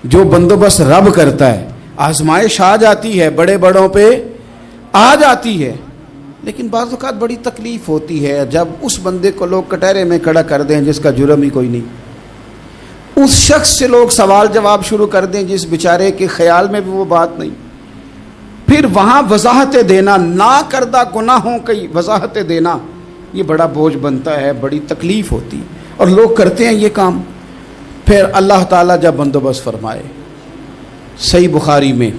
جو بندوبست رب کرتا ہے. آزمائش آ جاتی ہے, بڑے بڑوں پہ آ جاتی ہے, لیکن بعض اوقات بڑی تکلیف ہوتی ہے جب اس بندے کو لوگ کٹہرے میں کھڑا کر دیں جس کا جرم ہی کوئی نہیں, اس شخص سے لوگ سوال جواب شروع کر دیں جس بیچارے کے خیال میں بھی وہ بات نہیں. پھر وہاں وضاحتیں دینا, نہ کردہ گناہوں کی وضاحتیں دینا, یہ بڑا بوجھ بنتا ہے, بڑی تکلیف ہوتی, اور لوگ کرتے ہیں یہ کام. پھر اللہ تعالیٰ جب بندوبست فرمائے, صحیح بخاری میں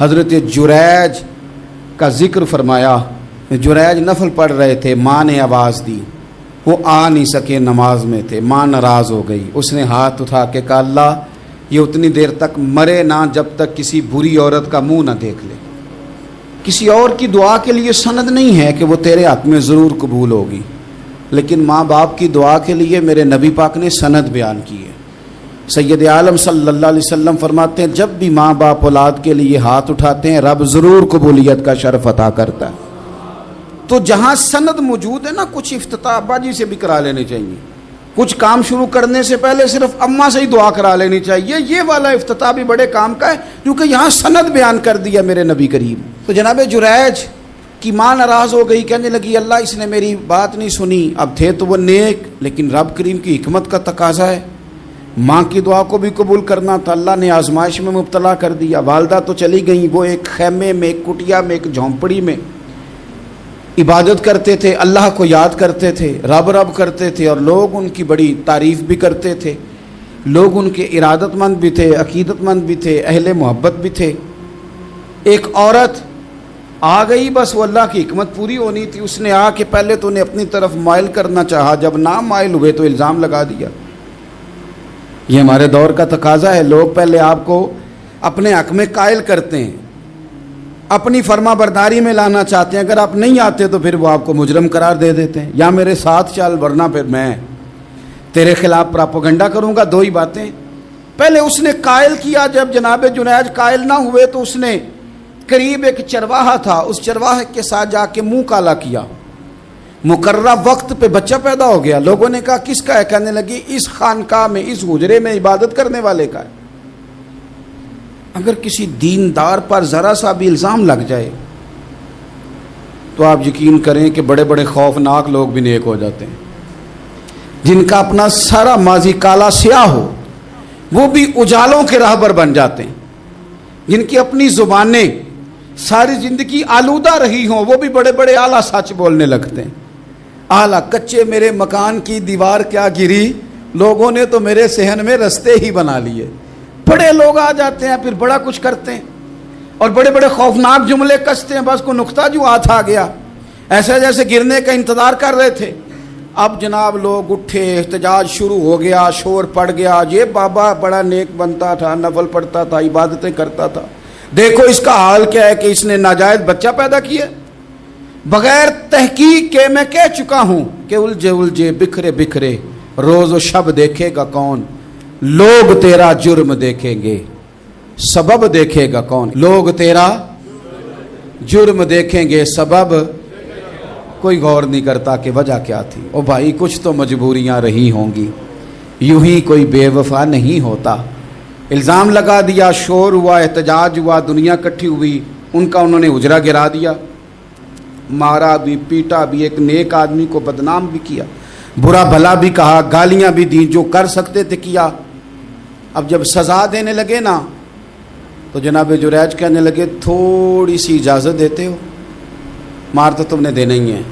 حضرت جریج کا ذکر فرمایا. جریج نفل پڑھ رہے تھے, ماں نے آواز دی, وہ آ نہیں سکے, نماز میں تھے, ماں ناراض ہو گئی. اس نے ہاتھ اٹھا کے کہا اللہ یہ اتنی دیر تک مرے نہ جب تک کسی بری عورت کا منہ نہ دیکھ لے. کسی اور کی دعا کے لیے سند نہیں ہے کہ وہ تیرے حق میں ضرور قبول ہوگی, لیکن ماں باپ کی دعا کے لیے میرے نبی پاک نے سند بیان کی ہے. سید عالم صلی اللہ علیہ وسلم فرماتے ہیں جب بھی ماں باپ اولاد کے لیے ہاتھ اٹھاتے ہیں رب ضرور قبولیت کا شرف عطا کرتا ہے. تو جہاں سند موجود ہے نا, کچھ افتتاح ابا جی سے بھی کرا لینے چاہیے, کچھ کام شروع کرنے سے پہلے صرف اماں سے ہی دعا کرا لینی چاہیے. یہ والا افتتاح بھی بڑے کام کا ہے کیونکہ یہاں سند بیان کر دیا میرے نبی کریم. تو جناب جریج کی ماں ناراض ہو گئی, کہنے لگی اللہ اس نے میری بات نہیں سنی. اب تھے تو وہ نیک, لیکن رب کریم کی حکمت کا تقاضا ہے, ماں کی دعا کو بھی قبول کرنا تھا. اللہ نے آزمائش میں مبتلا کر دیا. والدہ تو چلی گئیں, وہ ایک خیمے میں, ایک کٹیا میں, ایک جھونپڑی میں عبادت کرتے تھے, اللہ کو یاد کرتے تھے, رب رب کرتے تھے, اور لوگ ان کی بڑی تعریف بھی کرتے تھے. لوگ ان کے ارادت مند بھی تھے, عقیدت مند بھی تھے, اہل محبت بھی تھے. ایک عورت آ گئی, بس وہ اللہ کی حکمت پوری ہونی تھی. اس نے آ کے پہلے تو انہیں اپنی طرف مائل کرنا چاہا, جب نہ مائل ہوئے تو الزام لگا دیا. یہ ہمارے دور کا تقاضا ہے, لوگ پہلے آپ کو اپنے حق میں قائل کرتے ہیں, اپنی فرما برداری میں لانا چاہتے ہیں. اگر آپ نہیں آتے تو پھر وہ آپ کو مجرم قرار دے دیتے ہیں, یا میرے ساتھ چل ورنہ پھر میں تیرے خلاف پراپوگنڈا کروں گا. دو ہی باتیں. پہلے اس نے قائل کیا, جب جناب جنیج قائل نہ ہوئے تو اس نے قریب ایک چرواہا تھا, اس چرواہے کے ساتھ جا کے منہ کالا کیا. مقررہ وقت پہ بچہ پیدا ہو گیا. لوگوں نے کہا کس کا ہے؟ کہنے لگی اس خانقاہ میں, اس حجرے میں عبادت کرنے والے کا ہے. اگر کسی دیندار پر ذرا سا بھی الزام لگ جائے تو آپ یقین کریں کہ بڑے بڑے خوفناک لوگ بھی نیک ہو جاتے ہیں. جن کا اپنا سارا ماضی کالا سیاہ ہو وہ بھی اجالوں کے راہبر بن جاتے ہیں. جن کی اپنی زبانیں ساری زندگی آلودہ رہی ہوں وہ بھی بڑے بڑے اعلیٰ سچ بولنے لگتے ہیں. اعلیٰ کچے میرے مکان کی دیوار کیا گری, لوگوں نے تو میرے صحن میں رستے ہی بنا لیے. بڑے لوگ آ جاتے ہیں, پھر بڑا کچھ کرتے ہیں اور بڑے بڑے خوفناک جملے کستے ہیں. بس کو نقطہ جو ہاتھ آ گیا, ایسے جیسے گرنے کا انتظار کر رہے تھے. اب جناب لوگ اٹھے, احتجاج شروع ہو گیا, شور پڑ گیا. یہ بابا بڑا نیک بنتا تھا, نفل پڑھتا تھا, عبادتیں کرتا تھا, دیکھو اس کا حال کیا ہے کہ اس نے ناجائز بچہ پیدا کیا. بغیر تحقیق کے میں کہہ چکا ہوں کہ الجھے الجھے بکھرے بکھرے روز و شب دیکھے گا کون, لوگ تیرا جرم دیکھیں گے, سبب دیکھے گا کون. لوگ تیرا جرم دیکھیں گے, سبب کوئی غور نہیں کرتا کہ وجہ کیا تھی. او بھائی کچھ تو مجبوریاں رہی ہوں گی, یوں ہی کوئی بے وفا نہیں ہوتا. الزام لگا دیا, شور ہوا, احتجاج ہوا, دنیا کٹھی ہوئی, ان کا انہوں نے حجرہ گرا دیا, مارا بھی, پیٹا بھی, ایک نیک آدمی کو بدنام بھی کیا, برا بھلا بھی کہا, گالیاں بھی دی, جو کر سکتے تھے کیا. اب جب سزا دینے لگے نا تو جناب جریج کہنے لگے تھوڑی سی اجازت دیتے ہو, مار تو تم نے دینا ہی ہے.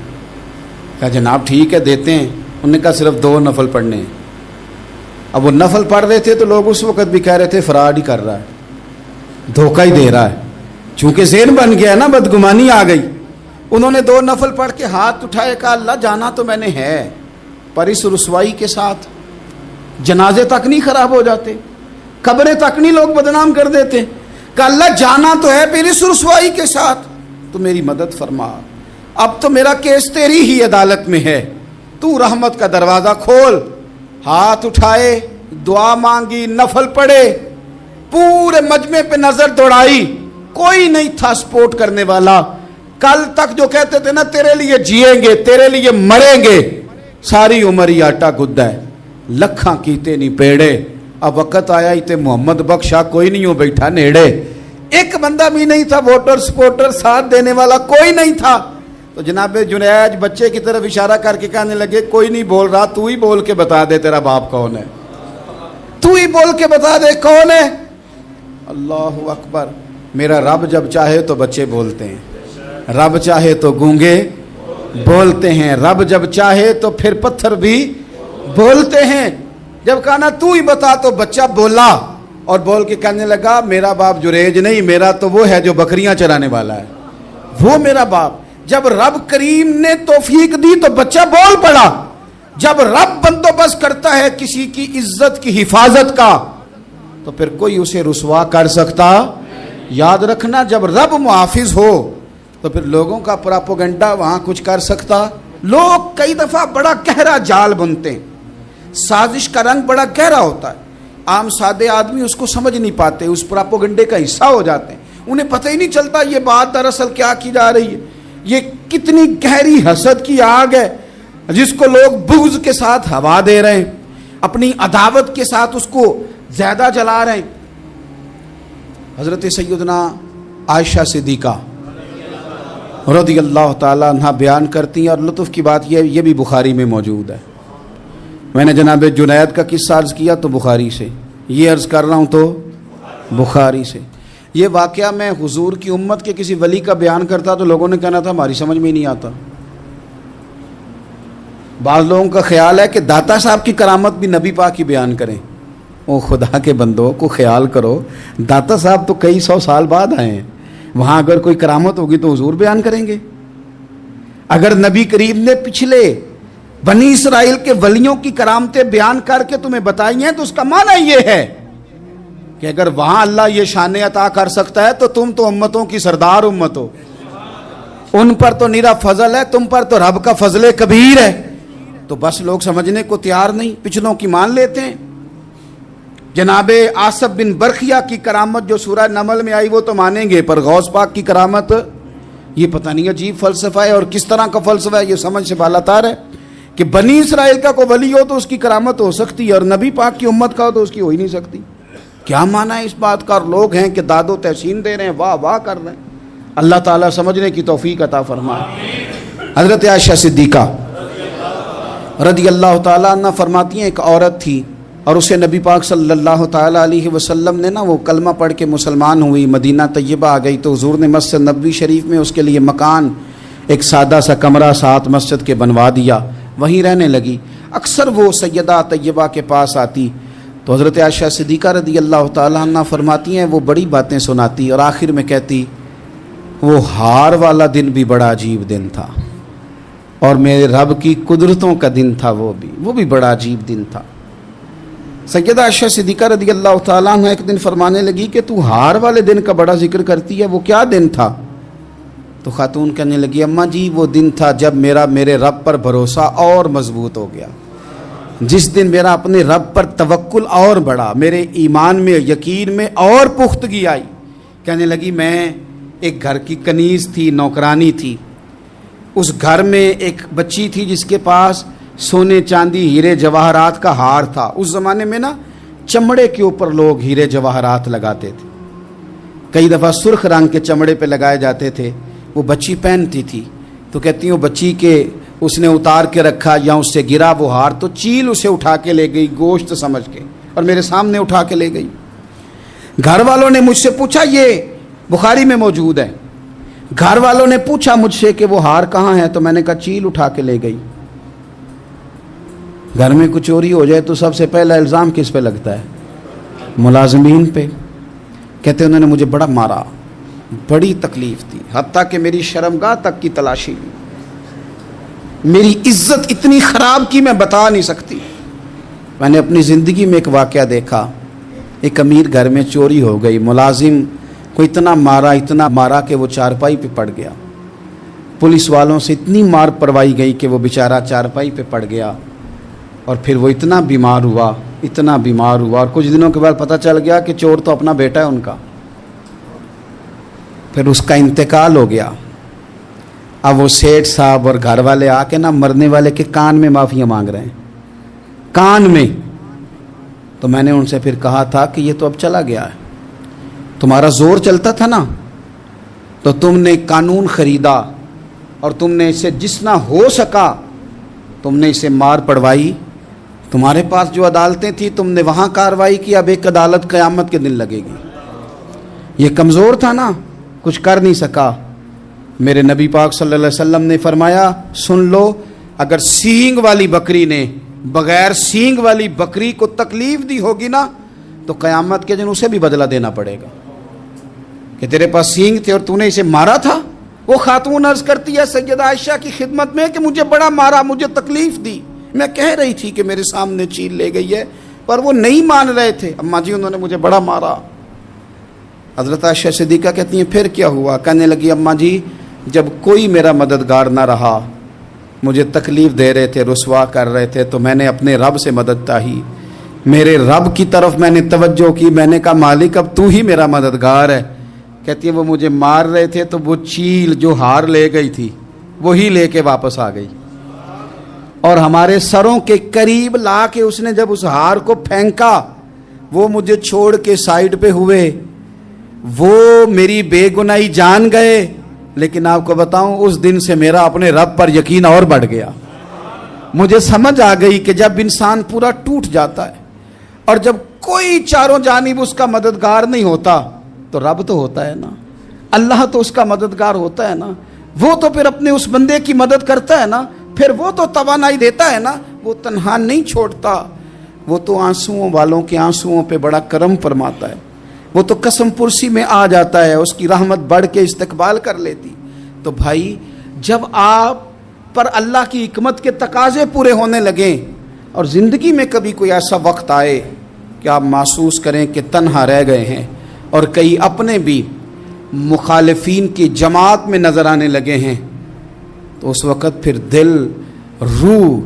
کہا جناب ٹھیک ہے دیتے ہیں. انہوں نے کہا صرف 2 نفل پڑھنے ہیں. اب وہ نفل پڑھ رہے تھے تو لوگ اس وقت بھی کہہ رہے تھے فراڈ ہی کر رہا ہے, دھوکہ ہی دے رہا ہے. چونکہ ذہن بن گیا نا, بدگمانی آ گئی. انہوں نے 2 نفل پڑھ کے ہاتھ اٹھائے, کہا اللہ جانا تو میں نے ہے, پر اس رسوائی کے ساتھ جنازے تک نہیں خراب ہو جاتے, قبریں تک نہیں لوگ بدنام کر دیتے. کہ اللہ جانا تو ہے, پھر اس رسوائی کے ساتھ تو میری مدد فرما. اب تو میرا کیس تیری ہی عدالت میں ہے, تو رحمت کا دروازہ کھول. ہاتھ اٹھائے, دعا مانگی, نفل پڑھے, پورے مجمع پہ نظر دوڑائی, کوئی نہیں تھا سپورٹ کرنے والا. کل تک جو کہتے تھے نا تیرے لیے جیئیں گے, تیرے لیے مریں گے, ساری عمر ہی آٹا گدا ہے. لکھاں کیتے نہیں پیڑے, اب وقت آیا تے محمد بخشا کوئی نہیں ہو بیٹھا نیڑے, ایک بندہ بھی نہیں تھا, ووٹر سپورٹر ساتھ دینے والا کوئی نہیں تھا. تو جناب جنید بچے کی طرف اشارہ کر کے کہنے لگے کوئی نہیں بول رہا, تو ہی بول کے بتا دے تیرا باپ کون ہے, تو ہی بول کے بتا دے کون ہے. اللہ اکبر. میرا رب جب چاہے تو بچے بولتے ہیں, رب چاہے تو گونگے بولتے ہیں, رب جب چاہے تو پھر پتھر بھی بولتے ہیں. جب کہا نا تو ہی بتا تو بچہ بولا, اور بول کے کہنے لگا میرا باپ جریج نہیں, میرا تو وہ ہے جو بکریاں چرانے والا ہے, وہ میرا باپ. جب رب کریم نے توفیق دی تو بچہ بول پڑا. جب رب بندوبست کرتا ہے کسی کی عزت کی حفاظت کا تو پھر کوئی اسے رسوا کر سکتا. یاد رکھنا جب رب محافظ ہو تو پھر لوگوں کا پراپوگنڈا وہاں کچھ کر سکتا. لوگ کئی دفعہ بڑا گہرا جال بنتے ہیں, سازش کا رنگ بڑا گہرا ہوتا ہے, عام سادے آدمی اس کو سمجھ نہیں پاتے, اس پراپوگنڈے کا حصہ ہو جاتے ہیں, انہیں پتہ ہی نہیں چلتا یہ بات دراصل کیا کی جا رہی ہے. یہ کتنی گہری حسد کی آگ ہے جس کو لوگ بغض کے ساتھ ہوا دے رہے ہیں, اپنی عداوت کے ساتھ اس کو زیادہ جلا رہے ہیں. حضرت سیدنا عائشہ صدیقہ رضی اللہ تعالیٰ عنہ بیان کرتی ہیں, اور لطف کی بات یہ بھی بخاری میں موجود ہے. میں نے جناب جنید کا قصہ عرض کیا تو بخاری سے, یہ عرض کر رہا ہوں تو بخاری سے. یہ واقعہ میں حضور کی امت کے کسی ولی کا بیان کرتا تو لوگوں نے کہنا تھا ہماری سمجھ میں نہیں آتا. بعض لوگوں کا خیال ہے کہ داتا صاحب کی کرامت بھی نبی پاک کی بیان کریں. او خدا کے بندوں کو خیال کرو, داتا صاحب تو کئی سو سال بعد آئے ہیں, وہاں اگر کوئی کرامت ہوگی تو حضور بیان کریں گے. اگر نبی کریم نے پچھلے بنی اسرائیل کے ولیوں کی کرامتیں بیان کر کے تمہیں بتائی ہیں تو اس کا معنی یہ ہے کہ اگر وہاں اللہ یہ شان عطا کر سکتا ہے تو تم تو امتوں کی سردار امت ہو, ان پر تو نیرا فضل ہے, تم پر تو رب کا فضل کبیر ہے. تو بس لوگ سمجھنے کو تیار نہیں, پچھلوں کی مان لیتے ہیں. جناب آصف بن برخیہ کی کرامت جو سورہ نمل میں آئی وہ تو مانیں گے, پر غوث پاک کی کرامت یہ پتہ نہیں عجیب فلسفہ ہے, اور کس طرح کا فلسفہ ہے یہ سمجھ سے بالاتار ہے کہ بنی اسرائیل کا کوئی ولی ہو تو اس کی کرامت ہو سکتی ہے, اور نبی پاک کی امت کا ہو تو اس کی ہو ہی نہیں سکتی. کیا معنی ہے اس بات کا؟ اور لوگ ہیں کہ داد و تحسین دے رہے ہیں, واہ واہ کر رہے ہیں. اللہ تعالیٰ سمجھنے کی توفیق عطا فرمائے. حضرت عائشہ صدیقہ رضی اللہ تعالیٰ عنہ فرماتی ہیں ایک عورت تھی اور اسے نبی پاک صلی اللہ تعالیٰ علیہ وسلم نے وہ کلمہ پڑھ کے مسلمان ہوئی, مدینہ طیبہ آ گئی تو حضور نے مسجد نبوی شریف میں اس کے لیے مکان, ایک سادہ سا کمرہ ساتھ مسجد کے بنوا دیا, وہیں رہنے لگی. اکثر وہ سیدہ طیبہ کے پاس آتی تو حضرت عائشہ صدیقہ رضی اللہ تعالیٰ عنہ فرماتی ہیں وہ بڑی باتیں سناتی اور آخر میں کہتی وہ ہار والا دن بھی بڑا عجیب دن تھا, اور میرے رب کی قدرتوں کا دن تھا, وہ بھی بڑا عجیب دن تھا. سیدہ عائشہ صدیقہ رضی اللہ تعالیٰ عنہ ایک دن فرمانے لگی کہ تو ہار والے دن کا بڑا ذکر کرتی ہے, وہ کیا دن تھا؟ تو خاتون کہنے لگی اماں جی وہ دن تھا جب میرے رب پر بھروسہ اور مضبوط ہو گیا, جس دن میرا اپنے رب پر توکل اور بڑھا, میرے ایمان میں یقین میں اور پختگی آئی. کہنے لگی میں ایک گھر کی کنیز تھی, نوکرانی تھی, اس گھر میں ایک بچی تھی جس کے پاس سونے چاندی ہیرے جواہرات کا ہار تھا. اس زمانے میں نا چمڑے کے اوپر لوگ ہیرے جواہرات لگاتے تھے, کئی دفعہ سرخ رنگ کے چمڑے پہ لگائے جاتے تھے. وہ بچی پہنتی تھی تو کہتی ہوں بچی کے اس نے اتار کے رکھا یا اس سے گرا وہ ہار تو چیل اسے اٹھا کے لے گئی گوشت سمجھ کے, اور میرے سامنے اٹھا کے لے گئی. گھر والوں نے مجھ سے پوچھا, یہ بخاری میں موجود ہے, گھر والوں نے پوچھا مجھ سے کہ وہ ہار کہاں ہے, تو میں نے کہا چیل اٹھا کے لے گئی. گھر میں کچھ چوری ہو جائے تو سب سے پہلا الزام کس پہ لگتا ہے؟ ملازمین پہ. کہتے انہوں نے مجھے بڑا مارا, بڑی تکلیف تھی, حتیٰ کہ میری شرمگاہ تک کی تلاشی لی, میری عزت اتنی خراب کی میں بتا نہیں سکتی. میں نے اپنی زندگی میں ایک واقعہ دیکھا, ایک امیر گھر میں چوری ہو گئی, ملازم کو اتنا مارا کہ وہ چارپائی پہ پڑ گیا. پولیس والوں سے اتنی مار پروائی گئی کہ وہ بیچارہ چارپائی پہ پڑ گیا, اور پھر وہ اتنا بیمار ہوا, اور کچھ دنوں کے بعد پتہ چل گیا کہ چور تو اپنا بیٹا ہے ان کا. پھر اس کا انتقال ہو گیا. اب وہ سیٹھ صاحب اور گھر والے آ کے مرنے والے کے کان میں معافیاں مانگ رہے ہیں, کان میں تو میں نے ان سے پھر کہا تھا کہ یہ تو اب چلا گیا ہے، تمہارا زور چلتا تھا نا، تو تم نے قانون خریدا اور تم نے اسے جتنا ہو سکا تم نے اسے مار پڑوائی، تمہارے پاس جو عدالتیں تھیں تم نے وہاں کارروائی کی، اب ایک عدالت قیامت کے دن لگے گی۔ یہ کمزور تھا نا، کچھ کر نہیں سکا۔ میرے نبی پاک صلی اللہ علیہ وسلم نے فرمایا سن لو، اگر سینگ والی بکری نے بغیر سینگ والی بکری کو تکلیف دی ہوگی نا تو قیامت کے دن اسے بھی بدلہ دینا پڑے گا کہ تیرے پاس سینگ تھے اور تو نے اسے مارا تھا۔ وہ خاتون عرض کرتی ہے سیدہ عائشہ کی خدمت میں کہ مجھے بڑا مارا، مجھے تکلیف دی، میں کہہ رہی تھی کہ میرے سامنے چیل لے گئی ہے پر وہ نہیں مان رہے تھے، اماں جی انہوں نے مجھے بڑا مارا۔ حضرت عائشہ صدیقہ کہتی ہیں پھر کیا ہوا؟ کہنے لگی اماں جی جب کوئی میرا مددگار نہ رہا، مجھے تکلیف دے رہے تھے، رسوا کر رہے تھے، تو میں نے اپنے رب سے مدد چاہی، میرے رب کی طرف میں نے توجہ کی، میں نے کہا مالک اب تو ہی میرا مددگار ہے۔ کہتی ہے وہ مجھے مار رہے تھے تو وہ چیل جو ہار لے گئی تھی وہی لے کے واپس آ گئی، اور ہمارے سروں کے قریب لا کے اس نے جب اس ہار کو پھینکا وہ مجھے چھوڑ کے سائیڈ پہ ہوئے، وہ میری بے گناہی جان گئے، لیکن آپ کو بتاؤں اس دن سے میرا اپنے رب پر یقین اور بڑھ گیا۔ مجھے سمجھ آ گئی کہ جب انسان پورا ٹوٹ جاتا ہے اور جب کوئی چاروں جانب اس کا مددگار نہیں ہوتا تو رب تو ہوتا ہے نا، اللہ تو اس کا مددگار ہوتا ہے نا، وہ تو پھر اپنے اس بندے کی مدد کرتا ہے نا، پھر وہ تو توانائی دیتا ہے نا، وہ تنہا نہیں چھوڑتا، وہ تو آنسوؤں والوں کے آنسوؤں پہ بڑا کرم فرماتا ہے، وہ تو قسم پرسی میں آ جاتا ہے، اس کی رحمت بڑھ کے استقبال کر لیتی۔ تو بھائی جب آپ پر اللہ کی حکمت کے تقاضے پورے ہونے لگیں اور زندگی میں کبھی کوئی ایسا وقت آئے کہ آپ محسوس کریں کہ تنہا رہ گئے ہیں اور کئی اپنے بھی مخالفین کی جماعت میں نظر آنے لگے ہیں، تو اس وقت پھر دل، روح،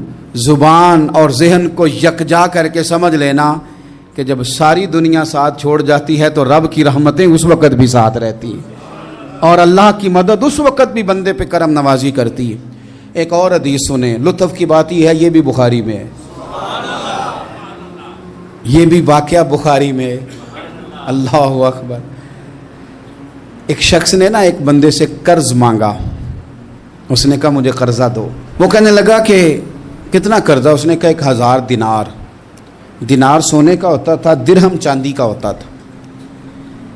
زبان اور ذہن کو یکجا کر کے سمجھ لینا کہ جب ساری دنیا ساتھ چھوڑ جاتی ہے تو رب کی رحمتیں اس وقت بھی ساتھ رہتی ہیں اور اللہ کی مدد اس وقت بھی بندے پہ کرم نوازی کرتی ہے۔ ایک اور حدیث سنیں، لطف کی بات یہ ہے یہ بھی بخاری میں ہے، یہ بھی واقعہ بخاری میں ہے۔ اللہ اکبر۔ ایک شخص نے نا ایک بندے سے قرض مانگا، اس نے کہا مجھے قرضہ دو، وہ کہنے لگا کہ کتنا قرضہ؟ اس نے کہا 1000 دینار۔ دینار سونے کا ہوتا تھا، درہم چاندی کا ہوتا تھا،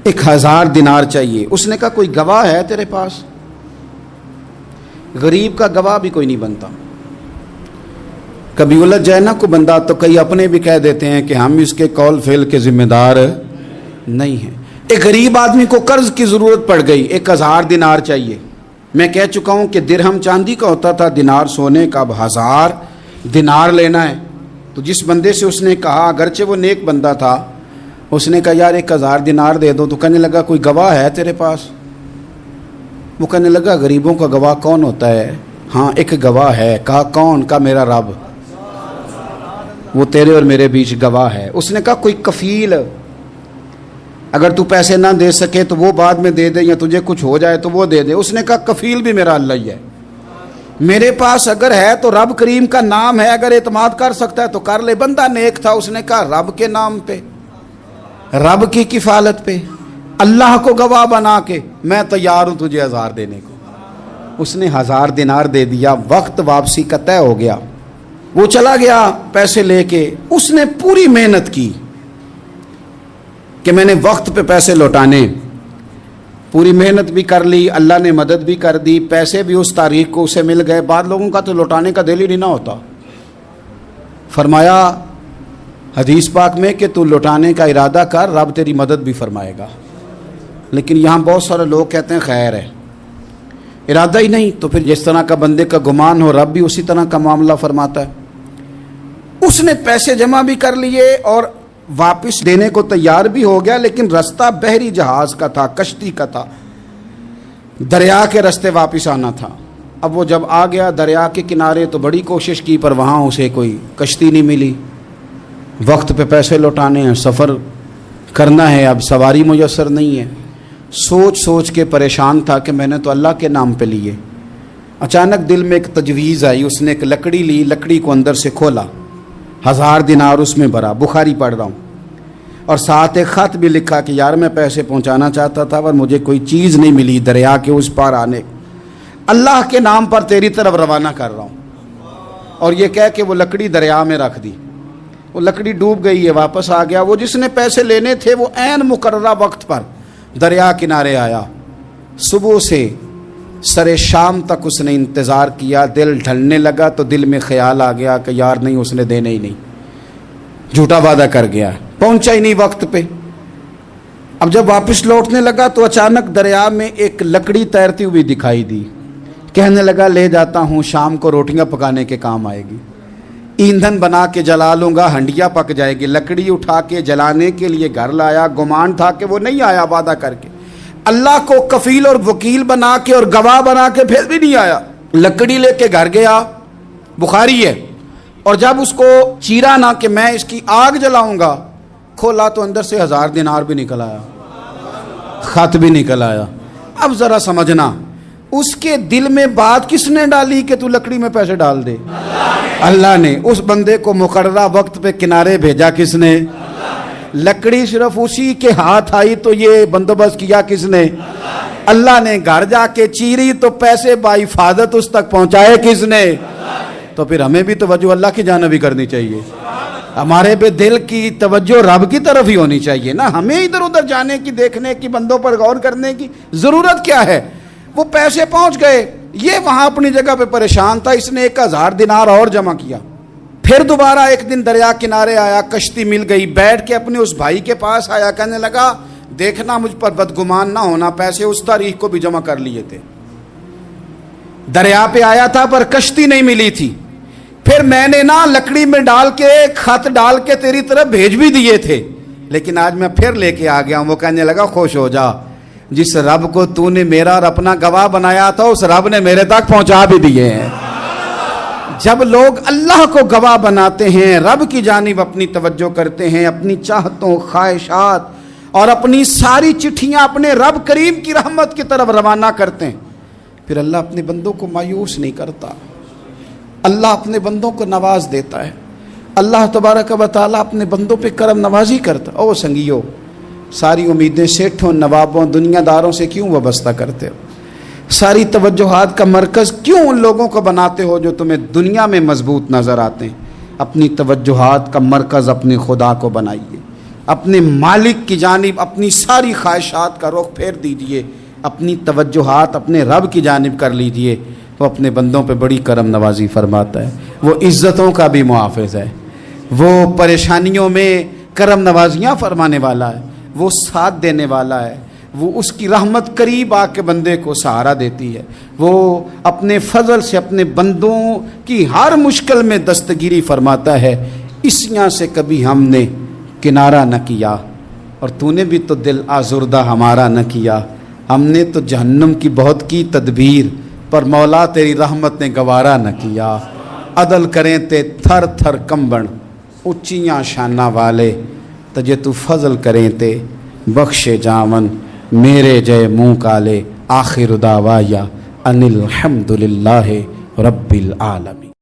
1000 دینار چاہیے۔ اس نے کہا کوئی گواہ ہے تیرے پاس؟ غریب کا گواہ بھی کوئی نہیں بنتا، کبھی الجھ جائے نا کوئی بندہ تو کئی اپنے بھی کہہ دیتے ہیں کہ ہم اس کے قول فعل کے ذمہ دار نہیں ہیں۔ ایک غریب آدمی کو قرض کی ضرورت پڑ گئی، 1000 دینار چاہیے۔ میں کہہ چکا ہوں کہ درہم چاندی کا ہوتا تھا، دینار سونے کا، اب 1000 دینار لینا ہے۔ تو جس بندے سے اس نے کہا، اگرچہ وہ نیک بندہ تھا، اس نے کہا یار 1000 دینار دے دو، تو کہنے لگا کوئی گواہ ہے تیرے پاس؟ وہ کہنے لگا غریبوں کا گواہ کون ہوتا ہے؟ ہاں ایک گواہ ہے۔ کہا کون؟ کہا میرا رب، وہ تیرے اور میرے بیچ گواہ ہے۔ اس نے کہا کوئی کفیل، اگر تو پیسے نہ دے سکے تو وہ بعد میں دے دے، یا تجھے کچھ ہو جائے تو وہ دے دے۔ اس نے کہا کفیل بھی میرا اللہ ہی ہے، میرے پاس اگر ہے تو رب کریم کا نام ہے، اگر اعتماد کر سکتا ہے تو کر لے۔ بندہ نیک تھا، اس نے کہا رب کے نام پہ، رب کی کفالت پہ، اللہ کو گواہ بنا کے میں تیار ہوں تجھے 1000 دینے کو۔ اس نے 1000 دینار دے دیا، وقت واپسی کا طے ہو گیا، وہ چلا گیا پیسے لے کے۔ اس نے پوری محنت کی کہ میں نے وقت پہ پیسے لوٹانے، پوری محنت بھی کر لی، اللہ نے مدد بھی کر دی، پیسے بھی اس تاریخ کو اسے مل گئے۔ بعض لوگوں کا تو لوٹانے کا دل ہی نہیں نہ ہوتا۔ فرمایا حدیث پاک میں کہ تو لوٹانے کا ارادہ کر، رب تیری مدد بھی فرمائے گا۔ لیکن یہاں بہت سارے لوگ کہتے ہیں خیر ہے، ارادہ ہی نہیں، تو پھر جس طرح کا بندے کا گمان ہو رب بھی اسی طرح کا معاملہ فرماتا ہے۔ اس نے پیسے جمع بھی کر لیے اور واپس دینے کو تیار بھی ہو گیا، لیکن رستہ بحری جہاز کا تھا، کشتی کا تھا، دریا کے رستے واپس آنا تھا۔ اب وہ جب آ گیا دریا کے کنارے تو بڑی کوشش کی، پر وہاں اسے کوئی کشتی نہیں ملی۔ وقت پہ پیسے لوٹانے ہیں، سفر کرنا ہے، اب سواری میسر نہیں ہے۔ سوچ سوچ کے پریشان تھا کہ میں نے تو اللہ کے نام پہ لیے۔ اچانک دل میں ایک تجویز آئی، اس نے ایک لکڑی لی، لکڑی کو اندر سے کھولا، 1000 دینار اس میں بھرا، بخاری پڑھ رہا ہوں، اور ساتھ ایک خط بھی لکھا کہ یار میں پیسے پہنچانا چاہتا تھا پر مجھے کوئی چیز نہیں ملی دریا کے اس پار آنے، اللہ کے نام پر تیری طرف روانہ کر رہا ہوں۔ اور یہ کہہ کہ وہ لکڑی دریا میں رکھ دی، وہ لکڑی ڈوب گئی ہے، واپس آ گیا۔ وہ جس نے پیسے لینے تھے وہ عین مقررہ وقت پر دریا کنارے آیا، صبح سے سر شام تک اس نے انتظار کیا۔ دل ڈھلنے لگا تو دل میں خیال آ گیا کہ یار نہیں، اس نے دینے ہی نہیں، جھوٹا وعدہ کر گیا، پہنچا ہی نہیں وقت پہ۔ اب جب واپس لوٹنے لگا تو اچانک دریا میں ایک لکڑی تیرتی ہوئی دکھائی دی۔ کہنے لگا لے جاتا ہوں، شام کو روٹیاں پکانے کے کام آئے گی، ایندھن بنا کے جلا لوں گا، ہنڈیا پک جائے گی۔ لکڑی اٹھا کے جلانے کے لیے گھر لایا، گمان تھا کہ وہ نہیں آیا وعدہ کر کے، اللہ کو کفیل اور وکیل بنا کے اور گواہ بنا کے پھر بھی نہیں آیا۔ لکڑی لے کے گھر گیا، بخاری ہے، اور جب اس کو چیرا نہ کہ میں اس کی آگ جلاؤں گا، کھولا تو اندر سے 1000 دینار بھی نکل آیا، خط بھی نکل آیا۔ اب ذرا سمجھنا، اس کے دل میں بات کس نے ڈالی کہ تو لکڑی میں پیسے ڈال دے؟ اللہ نے۔ اس بندے کو مقررہ وقت پہ کنارے بھیجا کس نے؟ لکڑی صرف اسی کے ہاتھ آئی تو یہ بندوبست کیا کس نے؟ اللہ نے۔ گھر جا کے چیری تو پیسے بحفاظت اس تک پہنچائے کس نے؟ تو پھر ہمیں بھی توجہ اللہ کی جانب ہی کرنی چاہیے، ہمارے پہ دل کی توجہ رب کی طرف ہی ہونی چاہیے نا، ہمیں ادھر ادھر جانے کی، دیکھنے کی، بندوں پر غور کرنے کی ضرورت کیا ہے؟ وہ پیسے پہنچ گئے، یہ وہاں اپنی جگہ پہ پریشان تھا، اس نے 1000 دینار اور جمع کیا۔ پھر دوبارہ ایک دن دریا کنارے آیا، کشتی مل گئی، بیٹھ کے اپنے اس بھائی کے پاس آیا، کہنے لگا دیکھنا مجھ پر بدگمان نہ ہونا، پیسے اس تاریخ کو بھی جمع کر لیے تھے، دریا پہ آیا تھا پر کشتی نہیں ملی تھی، پھر میں نے نا لکڑی میں ڈال کے خط ڈال کے تیری طرف بھیج بھی دیے تھے، لیکن آج میں پھر لے کے آ گیا ہوں۔ وہ کہنے لگا خوش ہو جا، جس رب کو تو نے میرا اور اپنا گواہ بنایا تھا اس رب نے میرے تک پہنچا بھی دیے ہیں۔ جب لوگ اللہ کو گواہ بناتے ہیں، رب کی جانب اپنی توجہ کرتے ہیں، اپنی چاہتوں، خواہشات اور اپنی ساری چٹھیاں اپنے رب کریم کی رحمت کی طرف روانہ کرتے ہیں، پھر اللہ اپنے بندوں کو مایوس نہیں کرتا، اللہ اپنے بندوں کو نواز دیتا ہے، اللہ تبارک و تعالیٰ اپنے بندوں پہ کرم نوازی کرتا۔ او سنگیو، ساری امیدیں سیٹھوں، نوابوں، دنیا داروں سے کیوں وابستہ کرتے ہو؟ ساری توجہات کا مرکز کیوں ان لوگوں کو بناتے ہو جو تمہیں دنیا میں مضبوط نظر آتے ہیں؟ اپنی توجہات کا مرکز اپنے خدا کو بنائیے، اپنے مالک کی جانب اپنی ساری خواہشات کا رخ پھیر دیجئے، اپنی توجہات اپنے رب کی جانب کر لیجئے، وہ اپنے بندوں پہ بڑی کرم نوازی فرماتا ہے، وہ عزتوں کا بھی محافظ ہے، وہ پریشانیوں میں کرم نوازیاں فرمانے والا ہے، وہ ساتھ دینے والا ہے، وہ اس کی رحمت قریب آ کے بندے کو سہارا دیتی ہے، وہ اپنے فضل سے اپنے بندوں کی ہر مشکل میں دستگیری فرماتا ہے۔ اسیاں سے کبھی ہم نے کنارہ نہ کیا، اور تو نے بھی تو دل آزردہ ہمارا نہ کیا، ہم نے تو جہنم کی بہت کی تدبیر، پر مولا تیری رحمت نے گوارا نہ کیا۔ عدل کریں تے تھر تھر کمبن، اچیاں شانہ والے، تجھے تو فضل کریں تے بخشے جاون، میرے جے منہ کالے۔ آخر دعوایا ان الحمد للہ رب العالمین۔